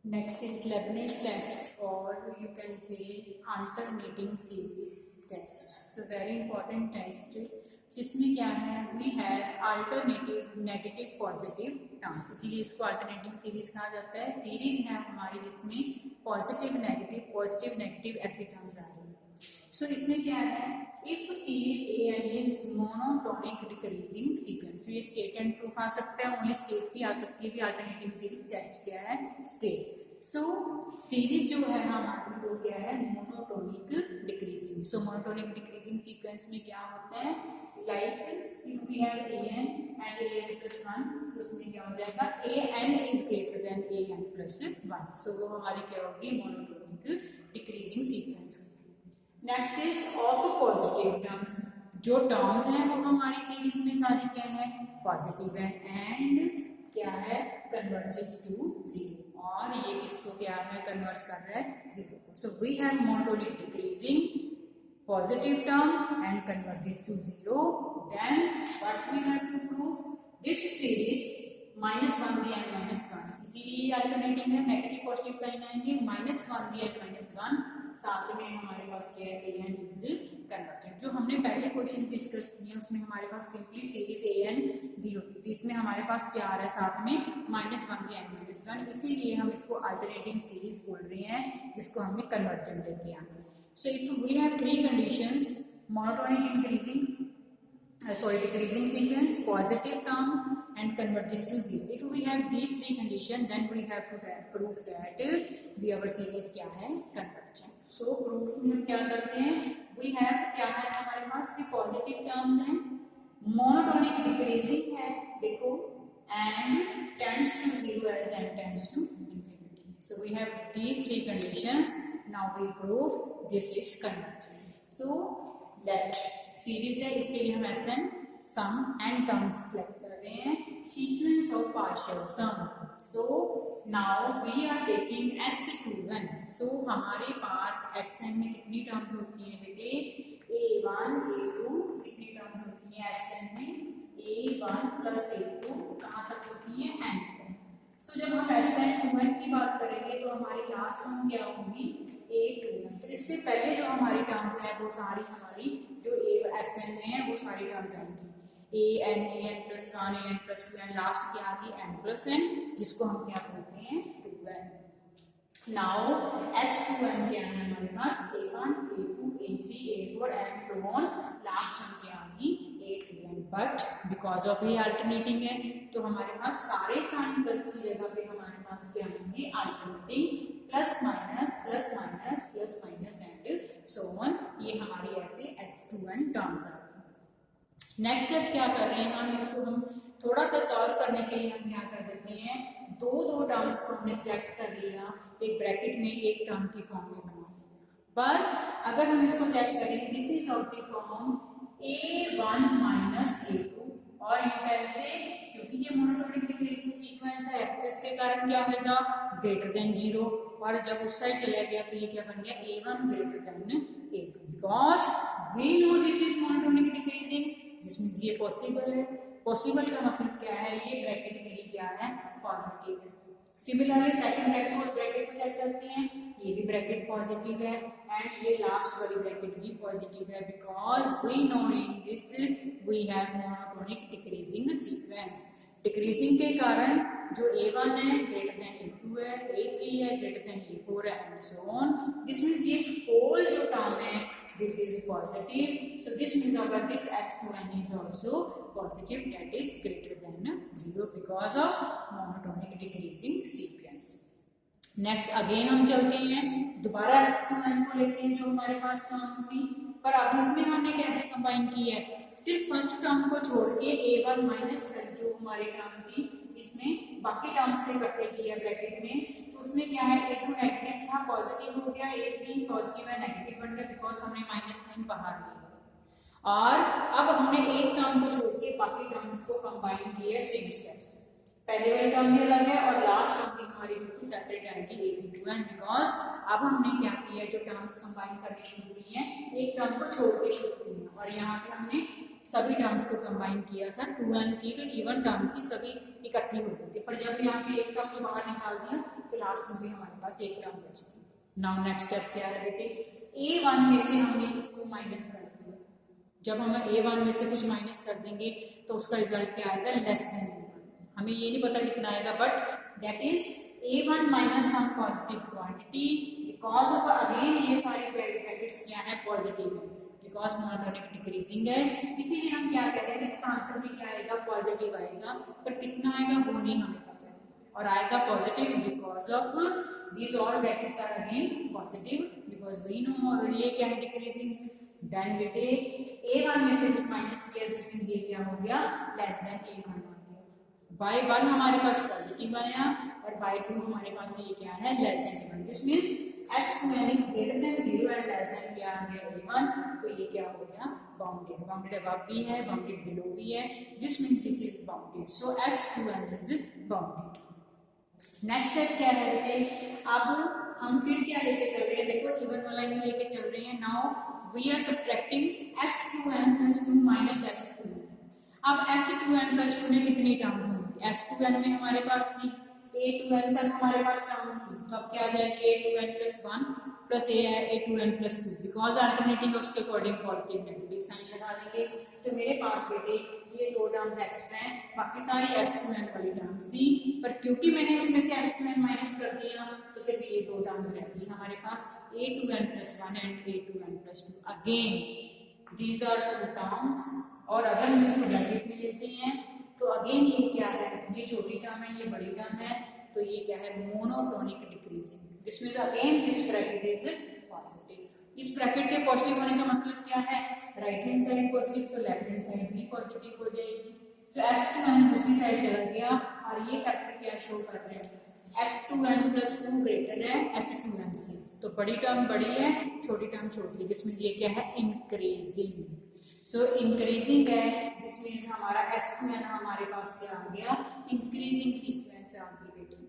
Next is Leibniz test, or you can say alternating series test. So very important test. जिसमें क्या है, we have alternative negative positive term, इसीलिए इसको alternating series कहा जाता है। सीरीज है हमारी जिसमें पॉजिटिव नेगेटिव ऐसे टर्म्स आ रहे हैं। सो इसमें क्या है, if series a n is monotonic decreasing sequence, ये स्टेट एंड प्रूफ आ सकता है, ओनली स्टेट भी आ सकती है भी। अल्टरनेटिंग सीरीज टेस्ट क्या है, स्टेट। सो सीरीज जो है हमारी वो क्या है, monotonic decreasing. So monotonic decreasing sequence में क्या होता है, like if we have a n and a n plus 1, so उसमें क्या हो जाएगा, a n is greater than a n plus 1, so वो हमारी क्या होगी, मोनोटोनिक डिक्रीजिंग सीक्वेंस होगी। Next is of positive terms, जो टर्म्स हैं वो हमारी सीरीज में सारी क्या है, पॉजिटिव है, एंड क्या है, कन्वर्जेस टू जीरो, और ये किसको क्या है, कन्वर्ज कर रहा है जीरो को। So we have monotonic decreasing positive term and converges to zero, then what we have to prove, this series -1 the n -1, इसीलिए अल्टरनेटिंग है, नेगेटिव पॉजिटिव साइन आएंगे, -1 the n -1, साथ में हमारे पास क्या है, a n इज कन्वर्जेंट। जो हमने पहले क्वेश्चन डिस्कस किए उसमें हमारे पास सिंपली सीरीज a n दी होती थी, इसमें हमारे पास क्या आ रहा है साथ में -1 the n -1, इसीलिए हम इसको अल्टरनेटिंग सीरीज बोल रहे हैं, जिसको हमने कन्वर्जेंट लेके आना है। So if we have three conditions, monotonic decreasing sequence, positive term and converges to zero. If we have these three conditions, then we have to prove that our series क्या है, convergent. So proof में क्या करते हैं, we have क्या है हमारे पास कि positive terms हैं, monotonic decreasing है, देखो, and tends to zero as n tends to infinity. So we have these three conditions. Now we prove this is convergent. So that series है, इसके लिए हम SN sum and terms select कर रहे हैं, sequence of partial sum. So now we are taking S2n. So हमारे पास SN में कितनी टर्म्स होती हैं बेटे, A1 A2, कितनी टर्म्स होती हैं SN में, A1 plus A2, कहाँ तक होती है, n तक। So जब हम SN2n की बात करेंगे तो हमारी लास्ट टर्म क्या होगी, A2n। तो इससे पहले जो हमारी टर्म्स है वो सारी हमारी जो SN में है वो सारी टर्म्स आएंगी, an plus 1, an plus 2, last क्या आगी, n plus n, जिसको हम क्या बोलते हैं, 2n। नाउ S2n क्या है हमारे पास, A1 A2 A3 A4 and so on, last term क्या आगी, A2n। बट बिकॉज ऑफ ये अल्टरनेटिंग है तो हमारे पास सारे साइन प्लस की जगह पे हमारे पास क्या होंगे, alternating, plus minus and so on, ये हमारी ऐसे S2n टर्म्स आ गई। नेक्स्ट स्टेप क्या कर रहे हैं हम, इसको हम थोड़ा सा सॉल्व करने के लिए हम क्या कर देते हैं, दो टर्म्स को हमने सिलेक्ट कर लिया, एक ब्रैकेट में एक टर्म की फॉर्म में बना दिया। पर अगर हम इसको चेक करें, this is of the form A1 minus A2, और यू कैन से, क्योंकि ये मोनोटोनिक डिक्रीजिंग सीक्वेंस है तो इसके कारण क्या होगा, ग्रेटर देन जीरो, और जब उस साइड चला गया तो ये क्या बन गया, A1 greater than A2, because we know this is monotonic decreasing, this means ये पॉसिबल है। पॉसिबल का मतलब क्या है, ये ब्रैकेट मेरी क्या है, पॉजिटिव है। सिमिलरली सेकंड ब्रैकेट को चेक करते हैं, ये भी ब्रैकेट पॉजिटिव है, एंड ये लास्ट वाली ब्रैकेट भी पॉजिटिव है, because we know in this we have monotonic decreasing sequence. Decreasing के कारण जो A1 है ग्रेटर देन A2 है, A3 है ग्रेटर देन A4 है, and so on. This means ये होल जो टर्म है this is positive, so this means अगर this S2n is also positive, that is greater than zero because of monotonic decreasing sequence. Next again हम चलते हैं, दोबारा S2n को लेते हैं जो हमारे पास टर्म्स थी, पर अब इसमें हमने कैसे कंबाइन की है, सिर्फ फर्स्ट टर्म को छोड़ के A1 माइनस जो हमारी टर्म थी इसमें बाकी टर्म्स से इकट्ठे किया ब्रैकेट में, तो उसमें क्या है, A2 नेगेटिव था पॉजिटिव हो गया, A3 पॉजिटिव है नेगेटिव बन गया, बिकॉज हमने माइनस साइन बाहर लिया। और अब हमने एक टर्म को छोड़ के बाकी टर्म्स को कंबाइन किया सेम स्टेप से, पहले वाली टर्म भी अलग है और लास्ट टर्म भी हमारी बिल्कुल सेपरेट आएगी A2n, बिकॉज अब हमने क्या किया, जो टर्म्स कंबाइन करने शुरू की हैं, एक टर्म को छोड़ के शुरू की है, और यहाँ पे हमने सभी टर्म्स को कंबाइन किया था, 2n थी तो इवन टर्म्स ही सभी इकट्ठी हो गई थी, पर जब यहाँ पे एक टर्म को बाहर निकाल दिया तो तो लास्ट में भी हमारे पास एक टर्म बचेगी। नाउ नेक्स्ट स्टेप क्या है बेटे, A1 में से हमने इसको माइनस कर दिया। जब हम A1 में से कुछ माइनस कर देंगे तो उसका रिजल्ट क्या आएगा, लेस देन A1। हमें ये नहीं पता कितना आएगा, but that is A1 minus some positive quantity, because of again ये सारे ब्रैकेट्स क्या है, पॉजिटिव है, बिकॉज मोनोटोनिक डिक्रीजिंग है, इसीलिए हम क्या कह रहे हैं, इसका आंसर भी क्या आएगा, पॉजिटिव आएगा, पर कितना आएगा वो नहीं हमें पता है, और आएगा positive because of these all brackets are again positive because we know already ये क्या है, डिक्रीजिंग। देन बेटे A1 में से कुछ माइनस किया, दिस मींस ये क्या हो गया, लेस देन A1 आ गया। बाय 1 हमारे पास पॉजिटिव आया और बाय 2 हमारे पास ये क्या है, less than A1। This means S2n is greater than 0 and less than क्या आ गया, A1। तो ये क्या हो गया, बाउंडेड। बाउंडेड अबव भी है, बाउंडेड बिलो भी है, this means this is bounded. So S2n is bounded. Next step क्या है बेटे, अब हम फिर क्या लेके चल रहे हैं, देखो इवन वाला ही लेके चल रहे हैं। Now we are subtracting S2n + 2 minus S2n। अब S2n + 2 में कितनी टर्म्स होंगी, S2n में हमारे पास थी, A2n तक हमारे पास टर्म्स थी, तो अब क्या आ जाएगी, A2n + 1 plus A2n + 2, because alternative है उसके अकॉर्डिंग पॉजिटिव नेगेटिव साइन लगा देंगे। तो मेरे पास बेटे ये 2 टर्म्स एक्स्ट्रा हैं, बाकी सारी S2n वाली टर्म्स थी, पर क्योंकि मैंने उसमें से S2n माइनस कर दिया तो सिर्फ ये 2 टर्म्स रहती हमारे पास, A2n + 1 and A2n + 2। Again these are 2 terms, और अगर हम इसको ब्रैकेट में लेते हैं तो अगेन ये क्या है, ये छोटी टर्म है, ये बड़ी टर्म है, तो ये क्या है, monotonic decreasing. This means again this bracket is positive. इस ब्रैकेट के पॉजिटिव होने का मतलब क्या है, राइट हैंड साइड पॉजिटिव तो लेफ्ट हैंड साइड भी पॉजिटिव हो जाएगी। सो S2n दूसरी साइड चला गया, और ये फैक्टर क्या शो कर रहे हैं, S2n + 2 ग्रेटर है S2n से, तो बड़ी टर्म बड़ी है, छोटी टर्म छोटी है, जिसमें ये क्या है, इंक्रीजिंग। सो इंक्रीजिंग है, दिस मींस हमारा S2n हमारे पास क्या आ गया, इंक्रीजिंग सीक्वेंस आ गई बेटे।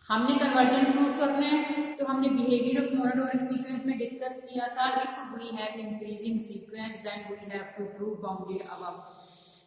हमने कन्वर्जन प्रूव करना है तो हमने बिहेवियर ऑफ मोनोटोनिक सीक्वेंस में डिस्कस किया था, if we have increasing sequence then we have to prove bounded above,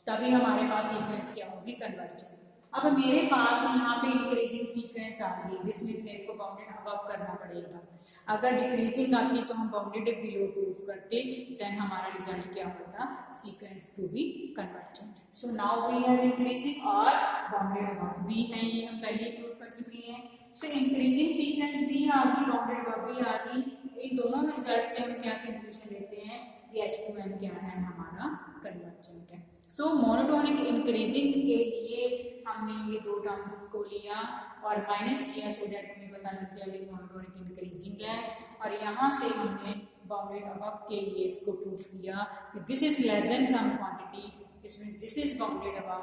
तभी हमारे पास सीक्वेंस क्या होगी, कन्वर्जन। अब मेरे पास यहाँ पे इंक्रीजिंग सीक्वेंस आ गई, दिस मींस मेरे को बाउंडेड अबव करना पड़ेगा। अगर डिक्रीजिंग आती तो हम बाउंडेड बिलो प्रूव करते, देन हमारा रिजल्ट क्या होता, sequence to be convergent. So now we have increasing और बाउंडेड अबव भी है, ये हम पहले ही प्रूव कर चुके हैं। सो इंक्रीजिंग सीक्वेंस भी आ गई, बाउंडेड अबव भी आ गई, इन दोनों रिजल्ट से हम क्या कंक्लूजन लेते हैं, कि S2n क्या है, हमारा कन्वर्जेंट है। सो मोनोटोनिक इंक्रीजिंग के लिए हमने ये 2 टर्म्स को लिया और माइनस किया, सो दैट हमें पता लग जाए मोनोटोनिक इंक्रीजिंग है, और यहाँ से हमने बाउंडेड अबव के लिए इसको प्रूफ किया कि this is less than some quantity, जिसमें दिस इज बाउंडेड अबव,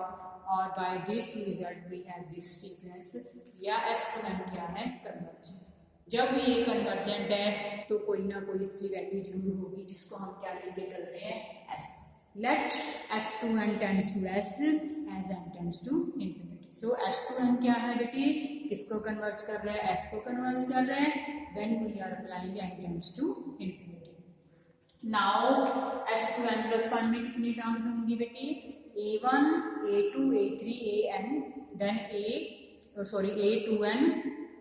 और by this 2 result we have this sequence, या S2n क्या है, कन्वर्जेंट। जब भी ये कन्वर्जेंट है तो कोई ना कोई इसकी वैल्यू जरूर होगी, जिसको हम क्या लेके चल रहे हैं, S। Let S2n tends to S as n tends to infinity. So S2n क्या है बेटी, किसको कन्वर्ज कर रहा है, S को कन्वर्ज कर रहा है, when we are applying n tends to infinity. Now S2n + 1 में कितनी टर्म्स होंगी बेटी, A1, A2, A3, AN, then A2n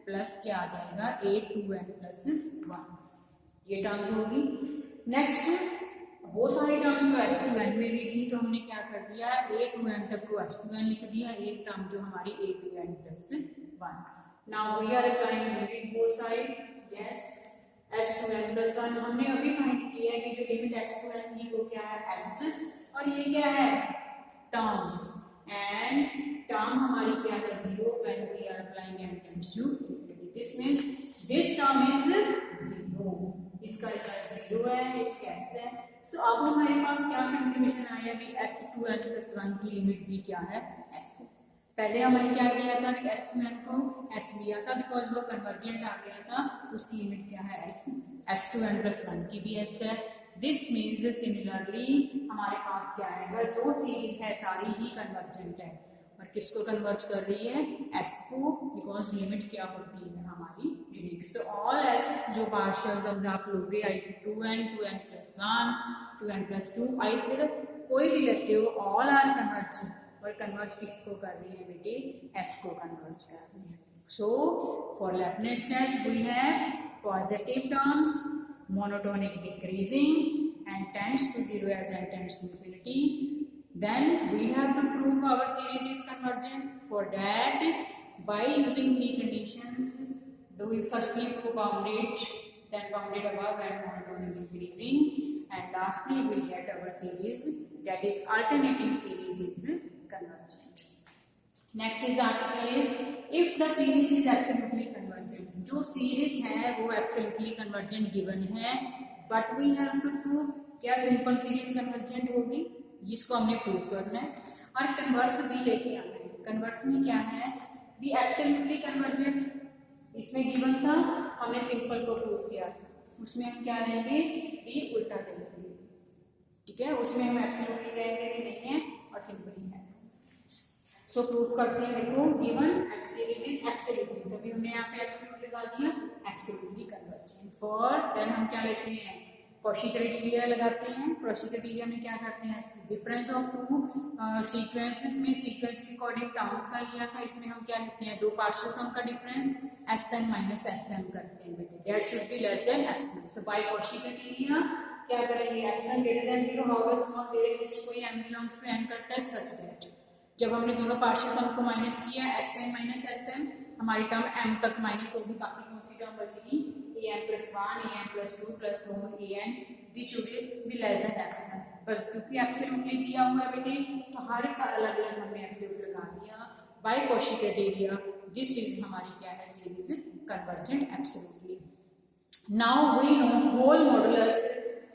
plus क्या आ जाएगा, A2n + 1, ये टर्म्स होगी। नेक्स्ट वो सारी टर्म्स जो S2n में भी थी, तो हमने क्या कर दिया, A2n तक को S2n लिख दिया, एक टर्म जो हमारी A2n + 1। Now we are applying limit both side, yes S2n + 1 हमने अभी फाइंड किया है कि जो लिमिट S2n की वो क्या है, S, और ये क्या है, टर्म, एंड टर्म हमारी क्या है, 0 when we are applying n tends to infinity. This means this term is 0, इसका रिजल्ट 0 है, इसका S है। तो अब हमारे पास क्या कंक्लूजन आया कि S2n + 1 की लिमिट भी क्या है, S। पहले हमने क्या किया था, कि S2n को S लिया था बिकॉज वो कन्वर्जेंट आ गया था, उसकी लिमिट क्या है, S। S2n + 1 की भी S है। दिस मीन्स सिमिलरली हमारे पास क्या आएगा, जो सीरीज है सारी ही कन्वर्जेंट है, और किसको कन्वर्ज कर रही है, S को, बिकॉज लिमिट क्या होती है हमारी, यूनिक। सो ऑल S जो पार्शियल आप लोगे, either 2n, 2n + 1, 2n + 2, either कोई भी लेते हो, ऑल आर कन्वर्ज, और कन्वर्ज किसको कर रही है बेटी, S को कन्वर्ज कर रही है। सो for Leibniz test we have positive terms, monotonic decreasing and tends to 0 as n tends to infinity. Then we have to prove our series is convergent. For that, by using three conditions, we firstly prove bounded, then bounded above and monotonic decreasing, and lastly we get our series, that is alternating series is convergent. Next example is if the series is absolutely convergent. जो series है वो absolutely convergent given है, what we have to prove, क्या simple series convergent होगी, जिसको हमने prove करना है, और कन्वर्स भी लेके आना है. कन्वर्स में क्या है, भी एब्सोल्युटली कन्वर्जेंट, इसमें गिवन था, हमने सिंपल को प्रूव किया था, उसमें हम क्या लेंगे, भी उल्टा चलेंगे. ठीक है, उसमें हम एब्सोल्युटली लेंगे कि नहीं है और सिंपल ही है. सो प्रूफ करते हैं. देखो given x series is absolutely, तभी हमने यहाँ पे एब्सोल्युटली लगा दिया, एब्सोल्युटली कन्वर्जेंट. फॉर देन हम क्या लेते हैं, कॉची क्राइटेरिया लगाते हैं. कॉची क्राइटेरिया में क्या करते हैं, डिफरेंस ऑफ टू सीक्वेंस में सीक्वेंस के अकॉर्डिंग टर्म्स का लिया था, इसमें हम क्या लिखते हैं, दो पार्शियल सम का डिफरेंस Sn माइनस Sm करते हैं बेटे, that should be less than epsilon. So by Cauchy criteria क्या करेंगे, epsilon greater than 0 how small where least कोई m बिलोंग्स टू n करता है सच दैट जब हमने दोनों पार्शियल सम को माइनस किया Sn माइनस Sm, हमारी टर्म m तक माइनस होगी, बाकी कौन सी टर्म बचेगी, an plus 1 an plus 2 plus 1 an, this should be less than epsilon. बस क्योंकि एब्सोल्युटली दिया हुआ है बेटे, तो हर एक अलग अलग हमने एब्सोल्यूट लगा दिया. By Cauchy criteria this is हमारी क्या है, series convergent absolutely. Now we know whole modulus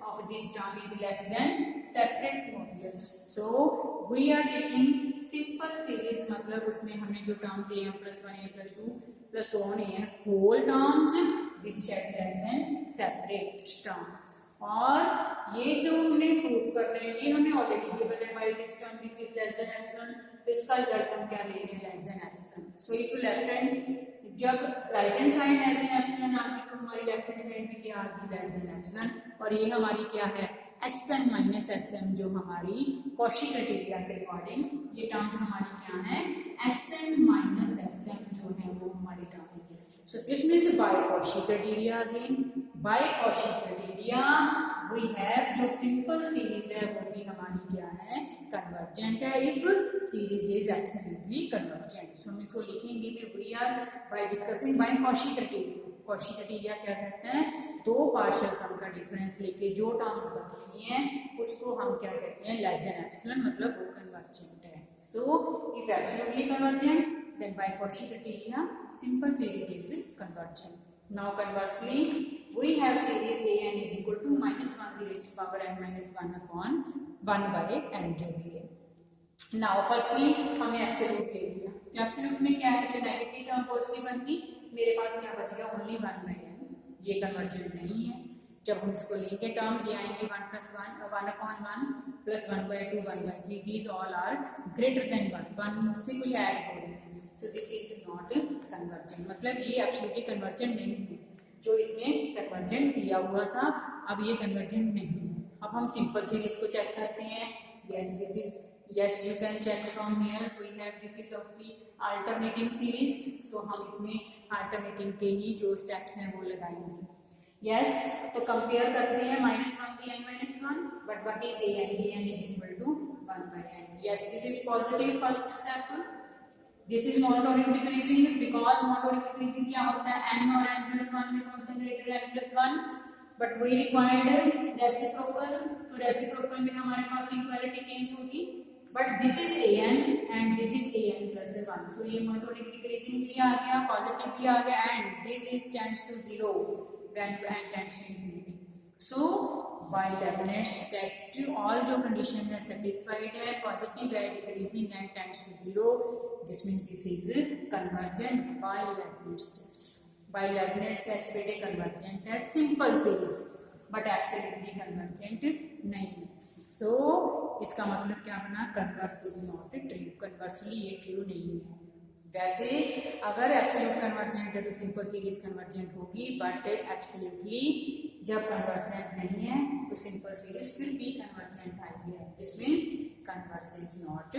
of this term is less than separate modulus. So we are taking simple series, मतलब उसमें हमने जो terms a plus 1 a plus 2 plus so on a whole terms, this check less than separate terms. और ये जो हमने proof करना है ये हमें ऑलरेडी गिवन है, by this term this is less than epsilon, तो इसका रिजल्ट हम क्या ले रहे हैं, less than epsilon. So if left hand जब right hand side less than epsilon आती तो हमारी लेफ्ट हैंड साइड में क्या आती, लेस देन एप्सिलॉन. और ये हमारी क्या है, Sn माइनस Sm, जो हमारी कॉची क्राइटेरिया के अकॉर्डिंग ये टर्म्स हमारी क्या है, Sn माइनस Sm जो है वो हमारी टर्म है. So this means by Cauchy criteria again, by Cauchy criteria we have जो सिंपल सीरीज है वो भी हमारी क्या है, कन्वर्जेंट है, if series is absolutely convergent. So हम इसको लिखेंगे कि we are by discussing by Cauchy criteria. Cauchy criteria क्या कहते हैं, दो पार्शियल सम का डिफरेंस लेके जो टर्म्स बचती हैं उसको हम क्या कहते हैं, लेस देन एप्सिलॉन, मतलब वो कन्वर्जेंट है. So if absolutely convergent then by Cauchy criteria simple series is convergent. Now conversely we have series an is equal to minus 1 raised to power n minus 1 upon 1 by n जो भी है. Now firstly हमने absolute ले लिया, तो absolute में क्या है, जो नेगेटिव टर्म पॉजिटिव बन गई, मेरे पास क्या बच गया, ओनली 1 by n, ये कन्वर्जेंट नहीं है. जब हम इसको लेंगे टर्म्स ये आएंगे 1 plus 1 1 upon 1 plus 1 by 2 1 by 3, these all are greater than 1 से कुछ ऐड हो रहे हैं. So this is not convergent, मतलब ये एब्सोल्युटली कन्वर्जेंट नहीं है. जो इसमें कन्वर्जेंट दिया हुआ था अब ये कन्वर्जेंट नहीं है. अब हम सिंपल सीरीज को चेक करते हैं. Yes this is, yes you can check from here, we have this is of the alternating series. So हम इसमें अल्टरनेटिंग के ही जो स्टेप्स हैं वो लगाएंगे. यस तो कंपेयर करते हैं -1 भी n minus 1, but what is an is equal to 1 by n. Yes this is positive first step. This is monotonic decreasing, because monotonic decreasing क्या होता है, n और n plus 1 में कौन सा greater n plus 1, but we required reciprocal, तो reciprocal में हमारे पास इक्वालिटी चेंज होगी, but this is an and this is an plus 1. So ये मोनोटोनिक डिक्रीजिंग भी आ गया, पॉजिटिव भी आ गया, and this is tends to 0 when n tends to infinity. So by Leibniz test all जो condition है satisfied है, positive है, decreasing and tends to 0, this means this is convergent by Leibniz test. By Leibniz test बेटे convergent है, simple series but absolutely convergent नहीं. So इसका मतलब क्या बना, converse is not true, conversely ये true नहीं है. वैसे अगर एब्सोल्यूट कन्वर्जेंट है तो सिंपल सीरीज कन्वर्जेंट होगी, बट एब्सोल्युटली जब कन्वर्जेंट नहीं है तो सिंपल सीरीज फिर भी कन्वर्जेंट आएगी. This means converse is not